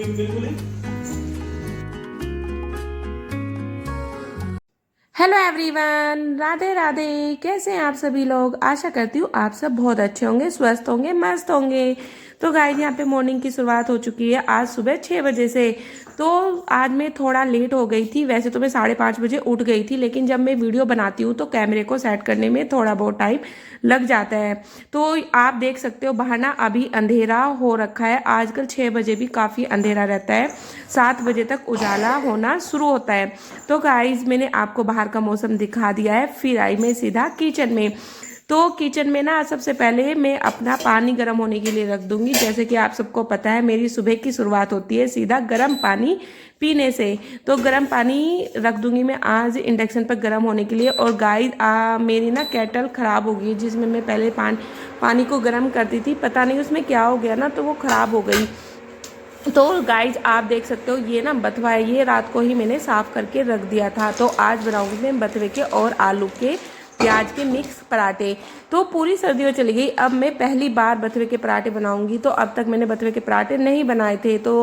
बिल्कुल ही। Hello everyone, Radhe Radhe. कैसे हैं आप सभी लोग? आशा करती हूँ आप सब बहुत अच्छे होंगे, स्वस्थ होंगे, मस्त होंगे। तो गाइस, यहाँ पे मॉर्निंग की शुरुआत हो चुकी है आज सुबह 6 बजे से। तो आज मैं थोड़ा लेट हो गई थी। वैसे तो मैं 5:30 बजे उठ गई थी, लेकिन जब मैं वीडियो बनाती हूँ तो कैमरे को सेट करने में थोड़ा बहुत टाइम लग जाता है। तो आप देख सकते हो बाहर ना अभी अंधेरा हो रखा है। आजकल 6 बजे भी काफ़ी अंधेरा रहता है, 7 बजे तक उजाला होना शुरू होता है। तो गाइज, मैंने आपको बाहर का मौसम दिखा दिया है। फिर आई मैं सीधा किचन में। तो किचन में ना सबसे पहले मैं अपना पानी गर्म होने के लिए रख दूंगी। जैसे कि आप सबको पता है, मेरी सुबह की शुरुआत होती है सीधा गर्म पानी पीने से। तो गर्म पानी रख दूंगी मैं आज इंडक्शन पर गर्म होने के लिए। और गाइस, मेरी ना केटल ख़राब हो गई, जिसमें मैं पहले पानी को गर्म करती थी। पता नहीं उसमें क्या हो गया ना, तो वो ख़राब हो गई। तो गाइज, आप देख सकते हो ये ना बथुआ है, ये रात को ही मैंने साफ करके रख दिया था। तो आज बनाऊंगी मैं बथुए के और आलू के प्याज के मिक्स पराठे। तो पूरी सर्दियों चली गई, अब मैं पहली बार बथुए के पराठे बनाऊंगी। तो अब तक मैंने बथुए के पराठे नहीं बनाए थे। तो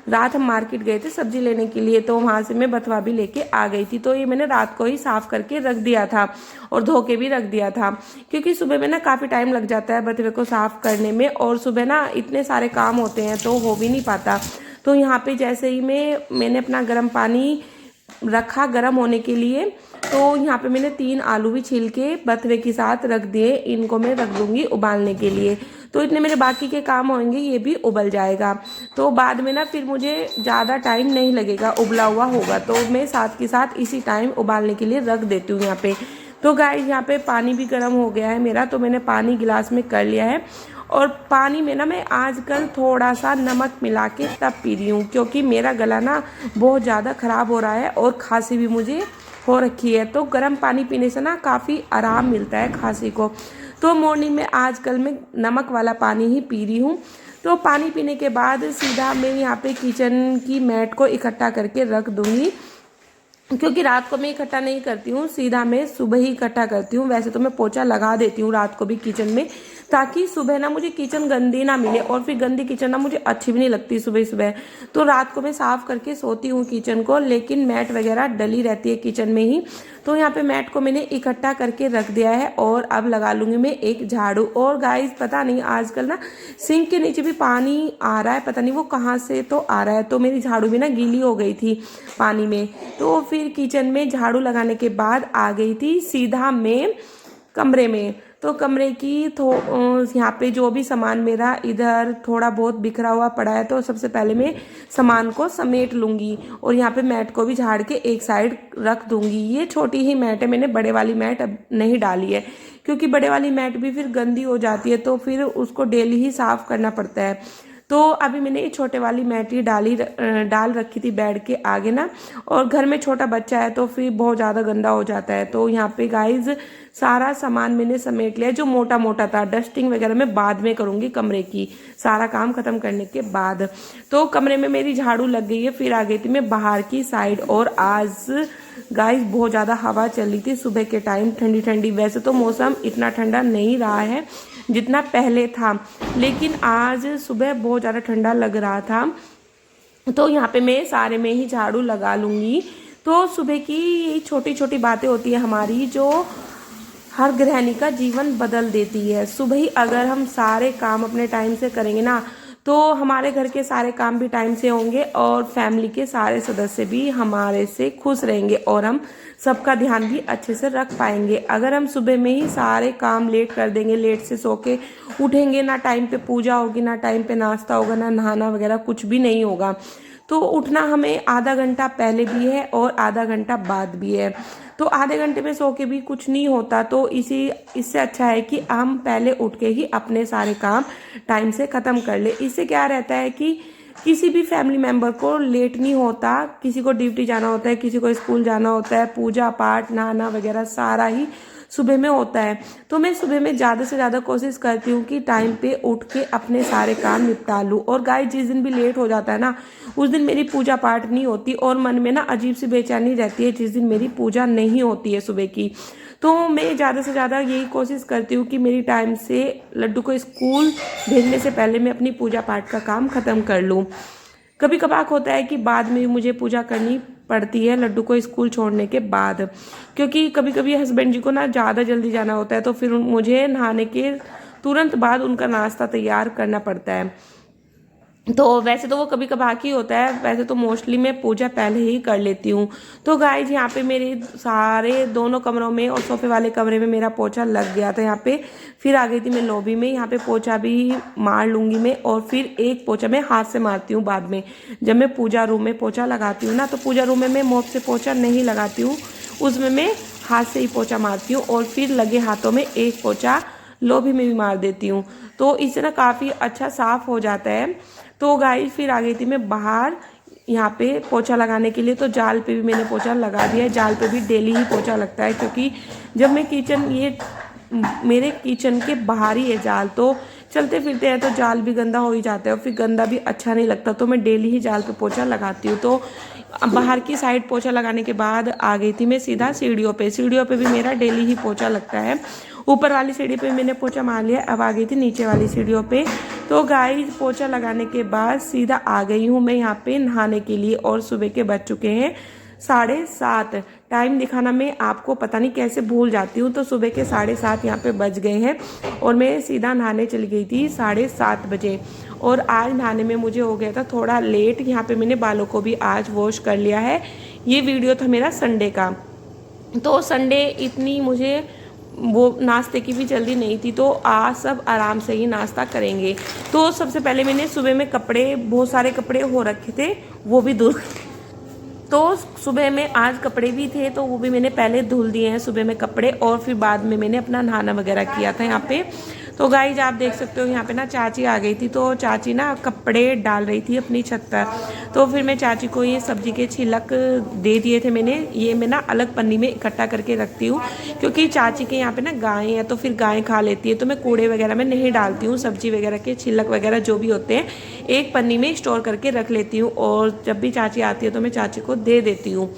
रात हम मार्केट गए थे सब्जी लेने के लिए, तो वहां से मैं बथुआ भी लेके आ गई थी। तो ये मैंने रात को ही साफ करके रख दिया था और धो के भी रख दिया था, क्योंकि सुबह में ना काफ़ी टाइम लग जाता है बथुए को साफ करने में। और सुबह ना इतने सारे काम होते हैं तो हो भी नहीं पाता। तो यहाँ पे जैसे ही मैंने अपना गर्म पानी रखा गर्म होने के लिए, तो यहाँ पे मैंने 3 आलू भी छील के बथुए के साथ रख दिए। इनको मैं रख दूंगी उबालने के लिए। तो इतने मेरे बाकी के काम होंगे, ये भी उबल जाएगा। तो बाद में ना फिर मुझे ज़्यादा टाइम नहीं लगेगा, उबला हुआ होगा। तो मैं साथ के साथ इसी टाइम उबालने के लिए रख देती हूँ यहाँ पे। तो गाइस, यहाँ पे पानी भी गर्म हो गया है मेरा, तो मैंने पानी गिलास में कर लिया है। और पानी में ना मैं आजकल थोड़ा सा नमक मिला के तब पी रही हूँ, क्योंकि मेरा गला ना बहुत ज़्यादा ख़राब हो रहा है और खांसी भी मुझे हो रखी है। तो गर्म पानी पीने से ना काफ़ी आराम मिलता है खांसी को। तो मॉर्निंग में आजकल मैं नमक वाला पानी ही पी रही हूँ। तो पानी पीने के बाद सीधा मैं यहाँ पे किचन की मैट को इकट्ठा करके रख दूँगी, क्योंकि रात को मैं इकट्ठा नहीं करती हूँ, सीधा मैं सुबह ही इकट्ठा करती हूँ। वैसे तो मैं पोछा लगा देती हूँ रात को भी किचन में, ताकि सुबह ना मुझे किचन गंदी ना मिले। और फिर गंदी किचन ना मुझे अच्छी भी नहीं लगती सुबह सुबह। तो रात को मैं साफ करके सोती हूँ किचन को, लेकिन मैट वगैरह डली रहती है किचन में ही। तो यहाँ पे मैट को मैंने इकट्ठा करके रख दिया है और अब लगा लूँगी मैं एक झाड़ू। और गाइस, पता नहीं आजकल ना सिंक के नीचे भी पानी आ रहा है, पता नहीं वो कहाँ से तो आ रहा है। तो मेरी झाड़ू भी ना गीली हो गई थी पानी में। तो फिर किचन में झाड़ू लगाने के बाद आ गई थी सीधा मैं कमरे में। तो कमरे की यहाँ पे जो भी सामान मेरा इधर थोड़ा बहुत बिखरा हुआ पड़ा है, तो सबसे पहले मैं सामान को समेट लूँगी। और यहाँ पे मैट को भी झाड़ के एक साइड रख दूँगी। ये छोटी ही मैट है, मैंने बड़े वाली मैट अब नहीं डाली है, क्योंकि बड़े वाली मैट भी फिर गंदी हो जाती है, तो फिर उसको डेली ही साफ़ करना पड़ता है। तो अभी मैंने ये छोटे वाली मैट ही डाल रखी थी बेड के आगे ना। और घर में छोटा बच्चा है तो फिर बहुत ज़्यादा गंदा हो जाता है। तो यहाँ पे गाइज सारा सामान मैंने समेट लिया, जो मोटा मोटा था। डस्टिंग वगैरह मैं बाद में करूँगी कमरे की, सारा काम खत्म करने के बाद। तो कमरे में मेरी झाड़ू लग गई है। फिर आ गई थी मैं बाहर की साइड। और आज गाइस बहुत ज़्यादा हवा चल रही थी सुबह के टाइम, ठंडी ठंडी। वैसे तो मौसम इतना ठंडा नहीं रहा है जितना पहले था, लेकिन आज सुबह बहुत ज़्यादा ठंडा लग रहा था। तो यहाँ पे मैं सारे में ही झाड़ू लगा लूँगी। तो सुबह की यही छोटी छोटी बातें होती है हमारी, जो हर गृहिणी का जीवन बदल देती है। सुबह ही अगर हम सारे काम अपने टाइम से करेंगे ना, तो हमारे घर के सारे काम भी टाइम से होंगे और फैमिली के सारे सदस्य भी हमारे से खुश रहेंगे और हम सबका ध्यान भी अच्छे से रख पाएंगे। अगर हम सुबह में ही सारे काम लेट कर देंगे, लेट से सो के उठेंगे, ना टाइम पे पूजा होगी, ना टाइम पे नाश्ता होगा, ना नहाना वगैरह कुछ भी नहीं होगा। तो उठना हमें आधा घंटा पहले भी है और आधा घंटा बाद भी है। तो आधे घंटे में सो के भी कुछ नहीं होता। तो इससे अच्छा है कि हम पहले उठ के ही अपने सारे काम टाइम से ख़त्म कर ले। इससे क्या रहता है कि किसी भी फैमिली मेम्बर को लेट नहीं होता। किसी को ड्यूटी जाना होता है, किसी को स्कूल जाना होता है, पूजा पाठ नहाना वगैरह सारा ही सुबह में होता है। तो मैं सुबह में ज़्यादा से ज़्यादा कोशिश करती हूँ कि टाइम पे उठ के अपने सारे काम निपटा लूँ। और गाइस, जिस दिन भी लेट हो जाता है ना, उस दिन मेरी पूजा पाठ नहीं होती और मन में ना अजीब सी बेचैनी रहती है जिस दिन मेरी पूजा नहीं होती है सुबह की। तो मैं ज़्यादा से ज़्यादा यही कोशिश करती हूँ कि मेरी टाइम से लड्डू को स्कूल भेजने से पहले मैं अपनी पूजा पाठ का काम ख़त्म कर लूँ। कभी कभार होता है कि बाद में मुझे पूजा करनी पड़ती है लड्डू को स्कूल छोड़ने के बाद, क्योंकि कभी कभी हस्बैंड जी को ना ज़्यादा जल्दी जाना होता है, तो फिर मुझे नहाने के तुरंत बाद उनका नाश्ता तैयार करना पड़ता है। तो वैसे तो वो कभी कभार की होता है, वैसे तो मोस्टली मैं पूजा पहले ही कर लेती हूँ। तो गाइज यहाँ पे मेरे सारे दोनों कमरों में और सोफे वाले कमरे में मेरा पोछा लग गया था यहाँ पे। फिर आ गई थी मैं लॉबी में, यहाँ पे पोछा भी मार लूँगी मैं, और फिर एक पोछा मैं हाथ से मारती हूँ बाद में। जब मैं पूजा रूम में पोछा लगाती हूँ ना, तो पूजा रूम में मैं मॉप से पोछा नहीं लगाती हूँ, उसमें मैं हाथ से ही पोछा मारती हूँ, और फिर लगे हाथों में एक पोछा लॉबी में भी मार देती हूँ। तो इससे ना काफ़ी अच्छा साफ हो जाता है। तो गाइस फिर आ गई थी मैं बाहर यहाँ पे पोछा लगाने के लिए। तो जाल पे भी मैंने पोछा लगा दिया है, जाल पे भी डेली ही पोछा लगता है, क्योंकि जब मैं किचन, ये मेरे किचन के बाहर ही है जाल, तो चलते फिरते हैं तो जाल भी गंदा हो ही जाता है, और फिर गंदा भी अच्छा नहीं लगता, तो मैं डेली ही जाल पे पोछा लगाती हूँ। तो बाहर की साइड पोछा लगाने के बाद आ गई थी मैं सीधा सीढ़ियों पे भी मेरा डेली ही पोछा लगता है। ऊपर वाली सीढ़ी पे मैंने पोछा मार लिया, अब आ गई थी नीचे वाली सीढ़ियों पे। तो गाइस पोछा लगाने के बाद सीधा आ गई हूँ मैं यहाँ पे नहाने के लिए, और सुबह के बज चुके हैं 7:30। टाइम दिखाना मैं आपको पता नहीं कैसे भूल जाती हूँ। तो सुबह के 7:30 यहाँ पे बज गए हैं, और मैं सीधा नहाने चली गई थी 7:30 बजे। और आज नहाने में मुझे हो गया था थोड़ा लेट। यहाँ पे मैंने बालों को भी आज वॉश कर लिया है। ये वीडियो था मेरा संडे का। तो संडे इतनी मुझे वो नाश्ते की भी जल्दी नहीं थी, तो आज सब आराम से ही नाश्ता करेंगे। तो सबसे पहले मैंने सुबह में कपड़े, बहुत सारे कपड़े हो रखे थे, वो भी धुल, तो सुबह में आज कपड़े भी थे, तो वो भी मैंने पहले धुल दिए हैं सुबह में कपड़े, और फिर बाद में मैंने अपना नहाना वगैरह किया था यहाँ पे। तो गाइज आप देख सकते हो यहाँ पे ना चाची आ गई थी, तो चाची ना कपड़े डाल रही थी अपनी छत पर। तो फिर मैं चाची को ये सब्जी के छिलक दे दिए थे मैंने, ये मैं ना अलग पन्नी में इकट्ठा करके रखती हूँ, क्योंकि चाची के यहाँ पे ना गाय है, तो फिर गाय खा लेती है, तो मैं कूड़े वगैरह में नहीं डालती हूँ। सब्जी वगैरह के छिलक वगैरह जो भी होते हैं एक पन्नी में स्टोर करके रख लेती हूँ, और जब भी चाची आती है तो मैं चाची को दे देती हूँ।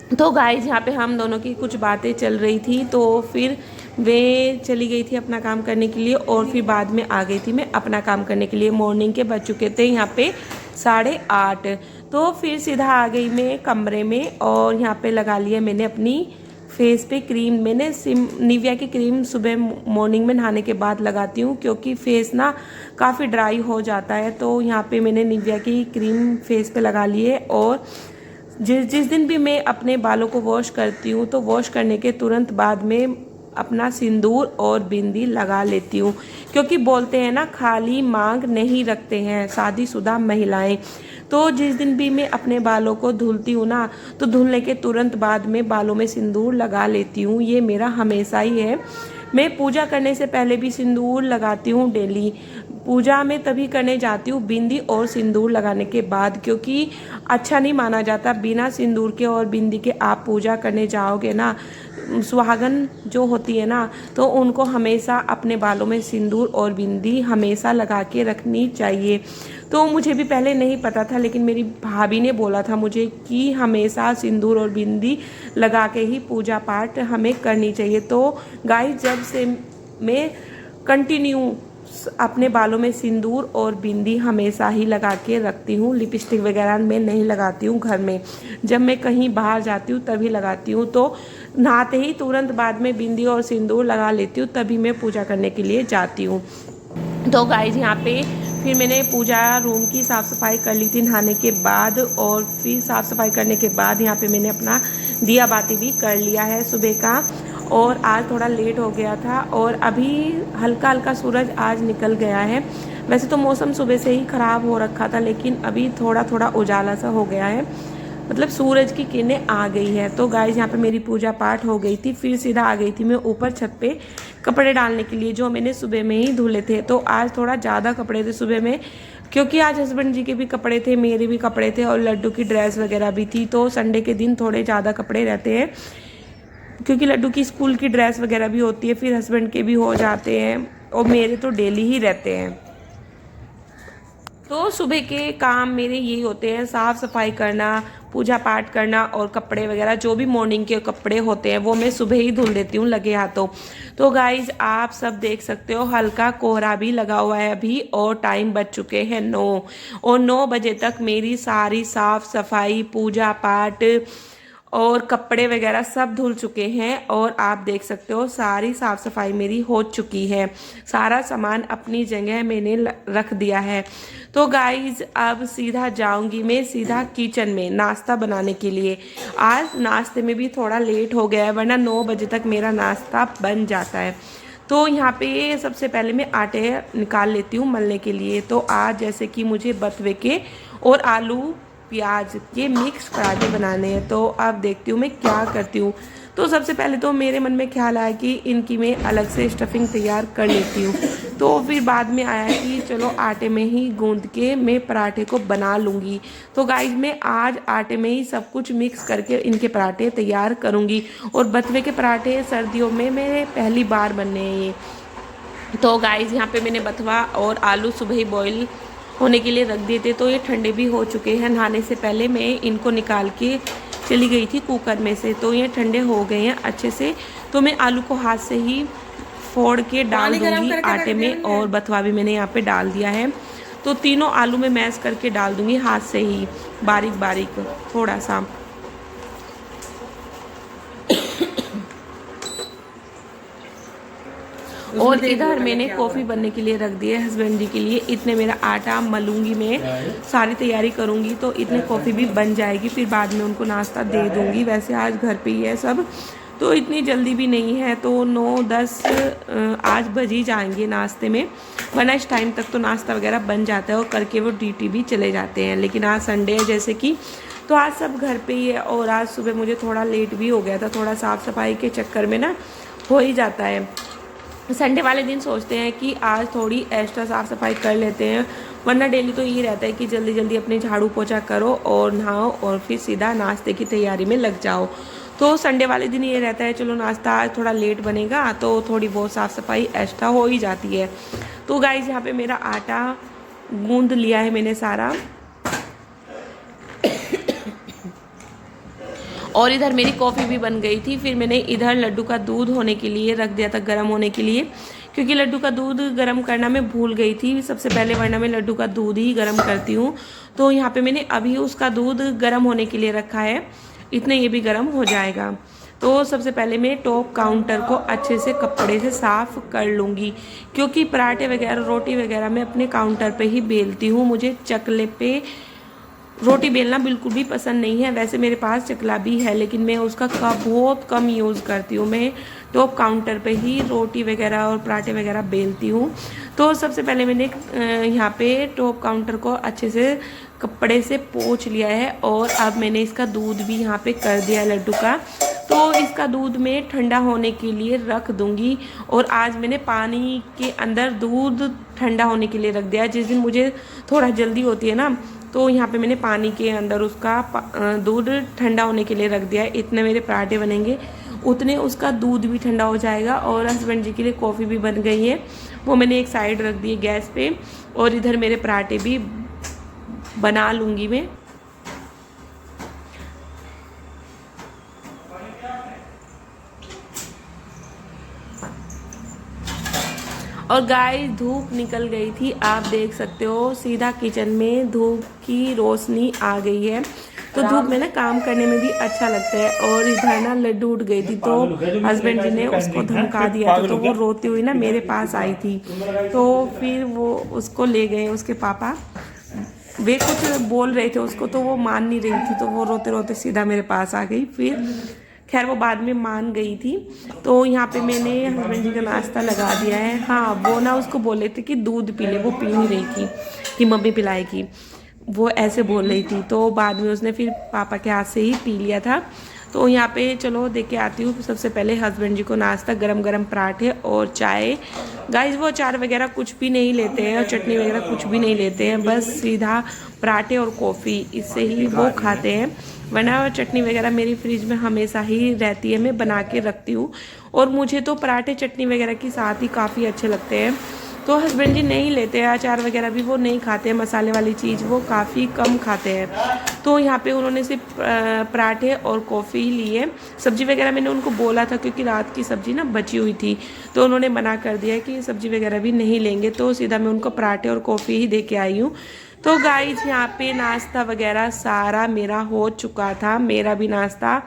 तो गाइज यहाँ पे हम दोनों की कुछ बातें चल रही थी, तो फिर वे चली गई थी अपना काम करने के लिए, और फिर बाद में आ गई थी मैं अपना काम करने के लिए। मॉर्निंग के बज चुके थे यहाँ पे 8:30। तो फिर सीधा आ गई मैं कमरे में, और यहाँ पे लगा लिया मैंने अपनी फेस पे क्रीम। मैंने निविया की क्रीम सुबह मॉर्निंग में नहाने के बाद लगाती हूँ, क्योंकि फेस ना काफ़ी ड्राई हो जाता है। तो यहाँ पे मैंने निविया की क्रीम फेस पे लगा ली है, और जिस दिन भी मैं अपने बालों को वॉश करती हूँ, तो वॉश करने के तुरंत बाद में अपना सिंदूर और बिंदी लगा लेती हूँ, क्योंकि बोलते हैं ना खाली मांग नहीं रखते हैं शादीशुदा महिलाएं। तो जिस दिन भी मैं अपने बालों को धुलती हूँ ना, तो धुलने के तुरंत बाद में बालों में सिंदूर लगा लेती हूँ। ये मेरा हमेशा ही है। मैं पूजा करने से पहले भी सिंदूर लगाती हूँ डेली। पूजा में तभी करने जाती हूँ बिंदी और सिंदूर लगाने के बाद, क्योंकि अच्छा नहीं माना जाता बिना सिंदूर के और बिंदी के आप पूजा करने जाओगे ना। सुहागन जो होती है ना, तो उनको हमेशा अपने बालों में सिंदूर और बिंदी हमेशा लगा के रखनी चाहिए। तो मुझे भी पहले नहीं पता था, लेकिन मेरी भाभी ने बोला था मुझे कि हमेशा सिंदूर और बिंदी लगा के ही पूजा पाठ हमें करनी चाहिए। तो गाइस जब से मैं कंटिन्यू अपने बालों में सिंदूर और बिंदी हमेशा ही लगा के रखती हूँ। लिपस्टिक वगैरह मैं नहीं लगाती हूँ घर में, जब मैं कहीं बाहर जाती हूँ तभी लगाती हूँ। तो नहाते ही तुरंत बाद में बिंदी और सिंदूर लगा लेती हूँ, तभी मैं पूजा करने के लिए जाती हूँ। तो गाइज यहाँ पे फिर मैंने पूजा रूम की साफ़ सफाई कर ली थी नहाने के बाद, और फिर साफ़ सफाई करने के बाद यहाँ पे मैंने अपना दिया बाती भी कर लिया है सुबह का। और आज थोड़ा लेट हो गया था, और अभी हल्का हल्का सूरज आज निकल गया है। वैसे तो मौसम सुबह से ही ख़राब हो रखा था, लेकिन अभी थोड़ा थोड़ा उजाला सा हो गया है, मतलब सूरज की किरणें आ गई है। तो गाइस यहाँ पे मेरी पूजा पाठ हो गई थी। फिर सीधा आ गई थी मैं ऊपर छत पे कपड़े डालने के लिए, जो मैंने सुबह में ही धुले थे। तो आज थोड़ा ज़्यादा कपड़े थे सुबह में, क्योंकि आज हस्बैंड जी के भी कपड़े थे, मेरे भी कपड़े थे, और लड्डू की ड्रेस वगैरह भी थी। तो संडे के दिन थोड़े ज़्यादा कपड़े रहते हैं, क्योंकि लड्डू की स्कूल की ड्रेस वगैरह भी होती है, फिर हस्बैंड के भी हो जाते हैं, और मेरे तो डेली ही रहते हैं। तो सुबह के काम मेरे यही होते हैं, साफ़ सफाई करना, पूजा पाठ करना और कपड़े वगैरह जो भी मॉर्निंग के कपड़े होते हैं वो मैं सुबह ही धुल देती हूँ लगे हाथों। तो गाइज आप सब देख सकते हो हल्का कोहरा भी लगा हुआ है अभी और टाइम बज चुके हैं 9 और 9 बजे तक मेरी सारी साफ़ सफाई पूजा पाठ और कपड़े वगैरह सब धुल चुके हैं और आप देख सकते हो सारी साफ़ सफाई मेरी हो चुकी है, सारा सामान अपनी जगह मैंने रख दिया है। तो गाइज अब सीधा जाऊंगी मैं सीधा किचन में नाश्ता बनाने के लिए। आज नाश्ते में भी थोड़ा लेट हो गया है वरना 9 बजे तक मेरा नाश्ता बन जाता है। तो यहाँ पे सबसे पहले मैं आटे निकाल लेती हूँ मलने के लिए। तो आज जैसे कि मुझे बथुए के और आलू प्याज के मिक्स पराठे बनाने हैं, तो अब देखती हूँ मैं क्या करती हूँ। तो सबसे पहले तो मेरे मन में ख्याल आया कि इनकी मैं अलग से स्टफिंग तैयार कर लेती हूँ। तो फिर बाद में आया कि चलो आटे में ही गूंद के मैं पराठे को बना लूँगी। तो गाइस मैं आज आटे में ही सब कुछ मिक्स करके इनके पराठे तैयार करूँगी। और बथुए के पराठे सर्दियों में मेरे पहली बार बनने हैं ये। तो गाइस यहाँ पे मैंने बथुआ और आलू सुबह ही बॉईल होने के लिए रख दिए थे, तो ये ठंडे भी हो चुके हैं। नहाने से पहले मैं इनको निकाल के चली गई थी कुकर में से, तो ये ठंडे हो गए हैं अच्छे से। तो मैं आलू को हाथ से ही फोड़ के डाल दूंगी आटे में और बथुआ भी मैंने यहाँ पे डाल दिया है। तो तीनों आलू में मैश करके डाल दूंगी हाथ से ही बारीक बारीक थोड़ा सा। और इधर मैंने कॉफ़ी बनने के लिए रख दी है हस्बैंड जी के लिए। इतने मेरा आटा मलूंगी मैं, सारी तैयारी करूंगी तो इतने कॉफ़ी भी बन जाएगी, फिर बाद में उनको नाश्ता दे दूंगी। वैसे आज घर पे ही है सब, तो इतनी जल्दी भी नहीं है, तो 9-10 आज बज ही जाएंगे नाश्ते में, वरना इस टाइम तक तो नाश्ता वगैरह बन जाता है और करके वो ड्यूटी भी चले जाते हैं। लेकिन आज संडे है जैसे कि, तो आज सब घर पे ही है। और आज सुबह मुझे थोड़ा लेट भी हो गया था, थोड़ा साफ़ सफाई के चक्कर में ना हो ही जाता है। संडे वाले दिन सोचते हैं कि आज थोड़ी एक्स्ट्रा साफ़ सफाई कर लेते हैं, वरना डेली तो यही रहता है कि जल्दी जल्दी अपने झाड़ू पोछा करो और नहाओ और फिर सीधा नाश्ते की तैयारी में लग जाओ। तो संडे वाले दिन ये रहता है चलो नाश्ता आज थोड़ा लेट बनेगा तो थोड़ी बहुत साफ़ सफाई एक्स्ट्रा हो ही जाती है। तो गाइस यहाँ पे मेरा आटा गूंद लिया है मैंने सारा, और इधर मेरी कॉफ़ी भी बन गई थी। फिर मैंने इधर लड्डू का दूध होने के लिए रख दिया था गर्म होने के लिए, क्योंकि लड्डू का दूध गर्म करना मैं भूल गई थी सबसे पहले, वरना मैं लड्डू का दूध ही गर्म करती हूँ। तो यहाँ पे मैंने अभी उसका दूध गर्म होने के लिए रखा है, इतने ये भी गर्म हो जाएगा। तो सबसे पहले मैं टॉप काउंटर को अच्छे से कपड़े से साफ़ कर लूँगी, क्योंकि पराठे वगैरह रोटी वगैरह मैं अपने काउंटर पे ही बेलती हूँ। मुझे चकले पे रोटी बेलना बिल्कुल भी पसंद नहीं है। वैसे मेरे पास चकला भी है लेकिन मैं उसका बहुत कम यूज़ करती हूँ। मैं टॉप काउंटर पे ही रोटी वगैरह और पराठे वगैरह बेलती हूँ। तो सबसे पहले मैंने यहाँ पे टॉप काउंटर को अच्छे से कपड़े से पोंछ लिया है और अब मैंने इसका दूध भी यहाँ पे कर दिया है लड्डू का। तो इसका दूध मैं ठंडा होने के लिए रख दूँगी। और आज मैंने पानी के अंदर दूध ठंडा होने के लिए रख दिया है। जिस दिन मुझे थोड़ा जल्दी होती है ना, तो यहाँ पे मैंने पानी के अंदर उसका दूध ठंडा होने के लिए रख दिया है। इतने मेरे पराठे बनेंगे उतने उसका दूध भी ठंडा हो जाएगा। और हस्बैंड जी के लिए कॉफ़ी भी बन गई है, वो मैंने एक साइड रख दी है गैस पे। और इधर मेरे पराठे भी बना लूँगी मैं। और गाइस धूप निकल गई थी, आप देख सकते हो सीधा किचन में धूप की रोशनी आ गई है। तो धूप में ना काम करने में भी अच्छा लगता है। और इधर ना लड्डू उठ गई थी, तो हस्बैंड जी ने उसको धमका दिया था, तो वो रोती हुई ना मेरे पास आई थी। तो फिर वो उसको ले गए उसके पापा, वे कुछ बोल रहे थे उसको तो वो मान नहीं रही थी, तो वो रोते रोते सीधा मेरे पास आ गई। फिर खैर वो बाद में मान गई थी। तो यहाँ पे मैंने हस्बैंड जी का नाश्ता लगा दिया है। हाँ वो ना उसको बोले थे कि दूध पी ले, वो पी नहीं रही थी कि मम्मी पिलाएगी, वो ऐसे बोल रही थी। तो बाद में उसने फिर पापा के हाथ से ही पी लिया था। तो यहाँ पे चलो देख के आती हूँ। सबसे पहले हस्बैंड जी को नाश्ता गरम गरम पराठे और चाय। गाइस वो अचार वगैरह कुछ भी नहीं लेते हैं और चटनी वगैरह कुछ भी नहीं लेते हैं, बस सीधा पराठे और कॉफ़ी इससे ही वो खाते हैं। वरना चटनी वगैरह मेरी फ्रिज में हमेशा ही रहती है, मैं बना के रखती हूँ। और मुझे तो पराठे चटनी वगैरह के साथ ही काफ़ी अच्छे लगते हैं। तो हस्बैंड जी नहीं लेते हैं अचार वगैरह भी, वो नहीं खाते हैं मसाले वाली चीज़, वो काफ़ी कम खाते हैं। तो यहाँ पे उन्होंने सिर्फ पराठे और कॉफ़ी लिए। सब्ज़ी वगैरह मैंने उनको बोला था क्योंकि रात की सब्ज़ी ना बची हुई थी, तो उन्होंने मना कर दिया कि सब्ज़ी वगैरह भी नहीं लेंगे, तो सीधा मैं उनको पराठे और कॉफ़ी ही दे के आई हूँ। तो गाइज यहाँ पे नाश्ता वगैरह सारा मेरा हो चुका था, मेरा भी नाश्ता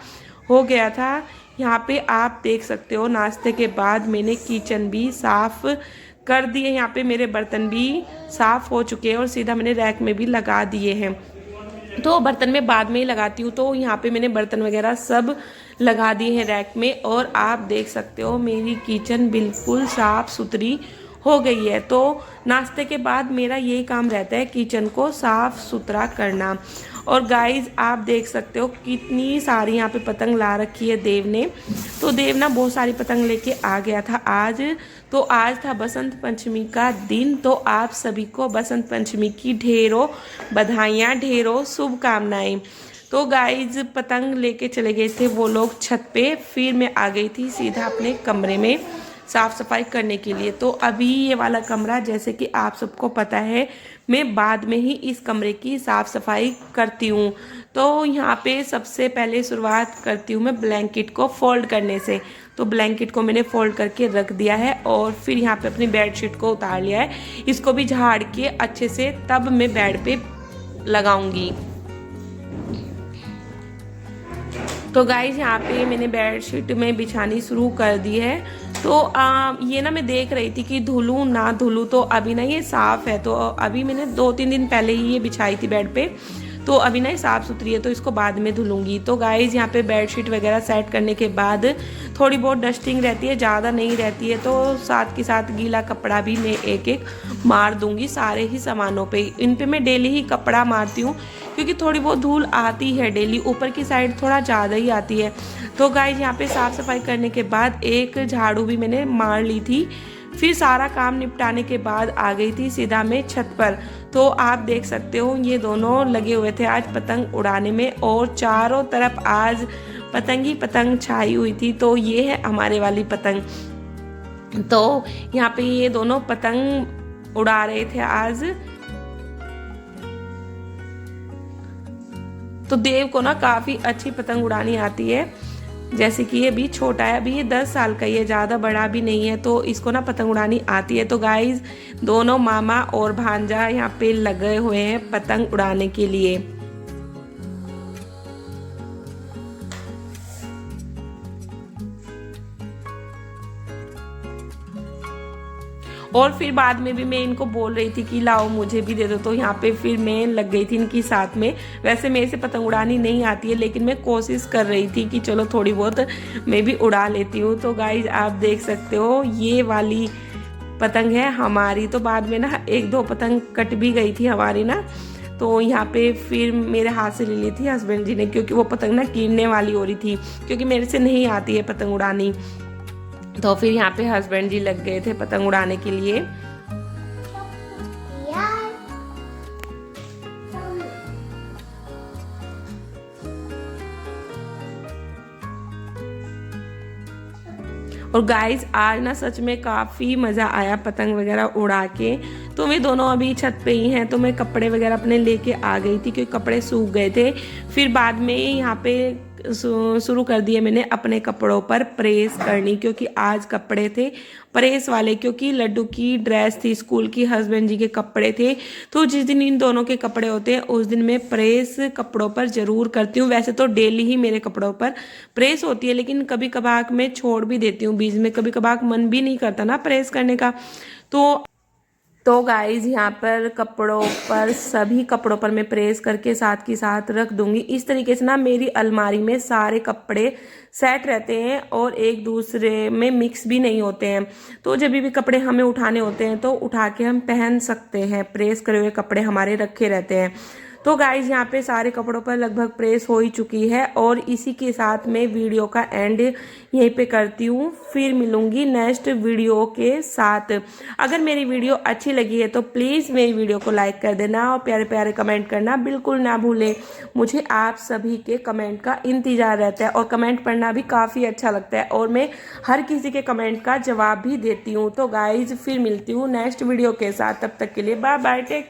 हो गया था। यहाँ पे आप देख सकते हो नाश्ते के बाद मैंने किचन भी साफ़ कर दिए, यहाँ पे मेरे बर्तन भी साफ़ हो चुके हैं और सीधा मैंने रैक में भी लगा दिए हैं। तो बर्तन में बाद में ही लगाती हूँ, तो यहाँ पे मैंने बर्तन वगैरह सब लगा दिए हैं रैक में। और आप देख सकते हो मेरी किचन बिल्कुल साफ़ सुथरी हो गई है। तो नाश्ते के बाद मेरा यही काम रहता है किचन को साफ़ सुथरा करना। और गाइज आप देख सकते हो कितनी सारी यहाँ पे पतंग ला रखी है देव ने। तो देव ना बहुत सारी पतंग लेके आ गया था आज। तो आज था बसंत पंचमी का दिन, तो आप सभी को बसंत पंचमी की ढेरों बधाइयाँ, ढेरों शुभकामनाएं। तो गाइज पतंग लेके चले गए थे वो लोग छत पे, फिर मैं आ गई थी सीधा अपने कमरे में साफ़ सफाई करने के लिए। तो अभी ये वाला कमरा जैसे कि आप सबको पता है मैं बाद में ही इस कमरे की साफ़ सफाई करती हूँ। तो यहाँ पे सबसे पहले शुरुआत करती हूँ मैं ब्लैंकेट को फोल्ड करने से। तो ब्लैंकेट को मैंने फोल्ड करके रख दिया है और फिर यहाँ पे अपनी बेडशीट को उतार लिया है, इसको भी झाड़ के अच्छे से तब मैं बेड पे लगाऊंगी। तो गाइज यहाँ पे मैंने बेडशीट में बिछानी शुरू कर दी है। तो ये ना मैं देख रही थी कि धुलूँ ना धुलूँ, तो अभी ना ये साफ़ है। तो अभी मैंने 2-3 दिन पहले ही ये बिछाई थी बेड पे, तो अभी ना ये साफ़ सुथरी है, तो इसको बाद में धुलूँगी। तो गाइज़ यहाँ पे बेडशीट वगैरह सेट करने के बाद थोड़ी बहुत डस्टिंग रहती है, ज़्यादा नहीं रहती है। तो साथ के साथ गीला कपड़ा भी मैं एक एक मार दूँगी सारे ही सामानों पे। इन पे मैं डेली ही कपड़ा मारती हूँ क्योंकि थोड़ी बहुत धूल आती है डेली, ऊपर की साइड थोड़ा ज़्यादा ही आती है। तो गाइज यहाँ पे साफ़ सफाई करने के बाद एक झाड़ू भी मैंने मार ली थी। फिर सारा काम निपटाने के बाद आ गई थी सीधा मैं छत पर। तो आप देख सकते हो ये दोनों लगे हुए थे आज पतंग उड़ाने में, और चारों तरफ आज पतंग ही पतंग छाई हुई थी। तो ये है हमारे वाली पतंग। तो यहाँ पे ये दोनों पतंग उड़ा रहे थे आज। तो देव को ना काफ़ी अच्छी पतंग उड़ानी आती है, जैसे कि ये अभी छोटा है, अभी ये 10 साल का ही है, ज़्यादा बड़ा भी नहीं है, तो इसको ना पतंग उड़ानी आती है। तो गाइज दोनों मामा और भांजा यहाँ पे लगे हुए हैं पतंग उड़ाने के लिए। और फिर बाद में भी मैं इनको बोल रही थी कि लाओ मुझे भी दे दो, तो यहाँ पे फिर मैं लग गई थी इनकी साथ में। वैसे मेरे से पतंग उड़ानी नहीं आती है, लेकिन मैं कोशिश कर रही थी कि चलो थोड़ी बहुत मैं भी उड़ा लेती हूँ। तो गाइज आप देख सकते हो ये वाली पतंग है हमारी। तो बाद में ना 1-2 पतंग कट भी गई थी हमारी ना, तो यहाँ पे फिर मेरे हाथ से ले ली थी हस्बैंड जी ने, क्योंकि वो पतंग ना गिरने वाली हो रही थी, क्योंकि मेरे से नहीं आती है पतंग उड़ानी। तो फिर यहाँ पे हस्बैंड जी लग गए थे पतंग उड़ाने के लिए। और गाइस आज ना सच में काफ़ी मज़ा आया पतंग वगैरह उड़ा के। तो वे दोनों अभी छत पे ही हैं, तो मैं कपड़े वगैरह अपने लेके आ गई थी क्योंकि कपड़े सूख गए थे। फिर बाद में यहाँ पे शुरू कर दिए मैंने अपने कपड़ों पर प्रेस करनी, क्योंकि आज कपड़े थे प्रेस वाले, क्योंकि लड्डू की ड्रेस थी स्कूल की, हस्बैंड जी के कपड़े थे। तो जिस दिन इन दोनों के कपड़े होते हैं उस दिन मैं प्रेस कपड़ों पर ज़रूर करती हूँ। वैसे तो डेली ही मेरे कपड़ों पर प्रेस होती है, लेकिन कभी कभार मैं छोड़ भी देती हूँ बीच में, कभी कभार मन भी नहीं करता ना प्रेस करने का। तो गाइज यहाँ पर कपड़ों पर, सभी कपड़ों पर मैं प्रेस करके साथ के साथ रख दूंगी। इस तरीके से ना मेरी अलमारी में सारे कपड़े सेट रहते हैं और एक दूसरे में मिक्स भी नहीं होते हैं। तो जब भी कपड़े हमें उठाने होते हैं तो उठा के हम पहन सकते हैं, प्रेस करे हुए कपड़े हमारे रखे रहते हैं। तो गाइज यहाँ पे सारे कपड़ों पर लगभग प्रेस हो ही चुकी है और इसी के साथ मैं वीडियो का एंड यहीं पे करती हूँ। फिर मिलूंगी नेक्स्ट वीडियो के साथ। अगर मेरी वीडियो अच्छी लगी है तो प्लीज़ मेरी वीडियो को लाइक कर देना और प्यारे प्यारे कमेंट करना बिल्कुल ना भूलें। मुझे आप सभी के कमेंट का इंतज़ार रहता है और कमेंट पढ़ना भी काफ़ी अच्छा लगता है और मैं हर किसी के कमेंट का जवाब भी देती हूँ। तो गाइज फिर मिलती हूँ नेक्स्ट वीडियो के साथ, तब तक के लिए बाय बाय, टेक।